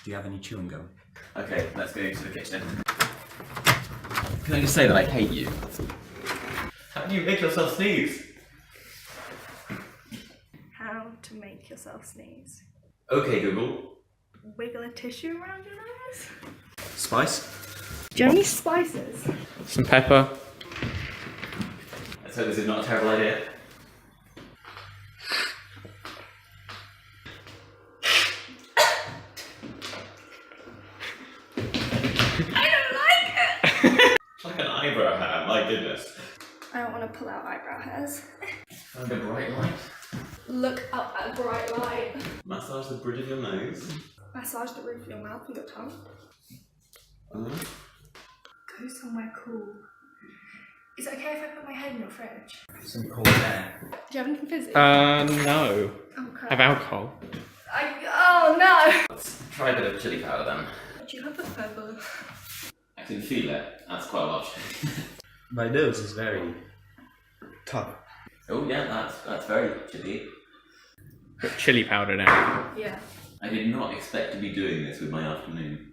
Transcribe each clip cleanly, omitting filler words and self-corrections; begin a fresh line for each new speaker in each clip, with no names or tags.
Do you have any chewing gum?
Okay, let's go to the kitchen. Can I just say that I hate you? How do you make yourself sneeze?
How to make yourself sneeze.
Okay, Google.
Wiggle a tissue around your nose.
Spice?
Do you have any spices?
Some pepper.
So this is not a terrible idea.
I don't like it!
It's like an eyebrow hair, my goodness.
I don't want to pull out eyebrow hairs.
Find a bright light.
Look up at a bright light.
Massage the bridge of your nose.
Massage the roof of your mouth with your tongue. Go somewhere cool. Is it okay if I put my head in your fridge?
Some cold air.
Do you have anything fizzy?
No.
Oh crap.
Have alcohol.
Oh no!
Let's try a bit of chili powder then.
Do you have the pepper?
I can feel it. That's quite a lot.
My nose is very tough.
Oh yeah, that's very chilly.
Put chili powder down.
Yeah.
I did not expect to be doing this with my afternoon.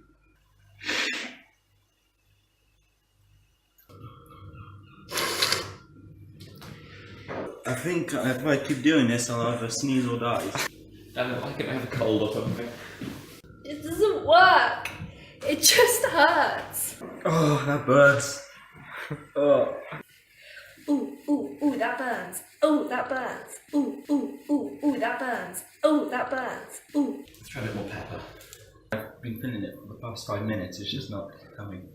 I think if I keep doing this, I'll either sneeze or die.
Damn it, I could have a cold or something.
It doesn't work. It just hurts.
Oh, that burns. Oh.
Ooh, ooh, ooh, that burns. Ooh, that burns. Ooh, ooh, ooh, ooh, that burns. Ooh, that burns. Ooh.
Let's try a bit more pepper.
I've been feeling it for the past 5 minutes, it's just not coming.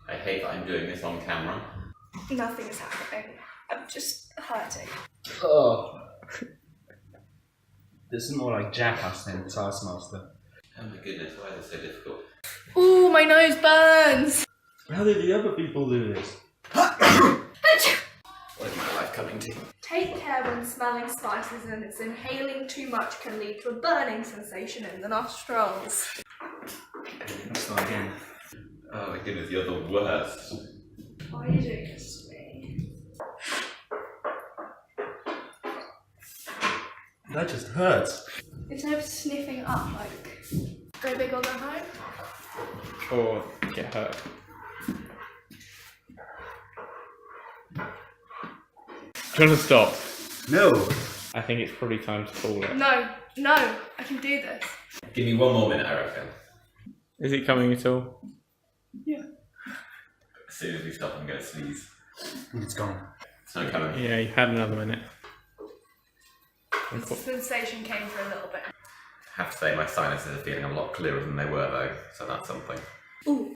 I hate that I'm doing this on camera.
Nothing is happening. I'm just hurting.
Oh. This is more like Jackass than Taskmaster.
Oh my goodness, why is this so difficult?
Ooh, my nose burns.
How did the other people do this?
What is my life coming to?
Take care when smelling spices and it's inhaling too much can lead to a burning sensation in the nostrils.
Let's start again.
Oh my goodness, you're the worst.
Why are you doing this to me?
That just hurts.
Instead of sniffing up, like, go big or go home.
Or get hurt. Do you want to stop?
No.
I think it's probably time to call it.
No, no, I can do this.
Give me 1 more minute, I reckon.
Is it coming at all?
Yeah.
As soon as we stop, I'm going to sneeze.
It's gone.
It's not coming.
Yeah, you've had another minute.
The sensation came for a little bit.
I have to say, my sinuses are feeling a lot clearer than they were, though, so that's something.
Ooh,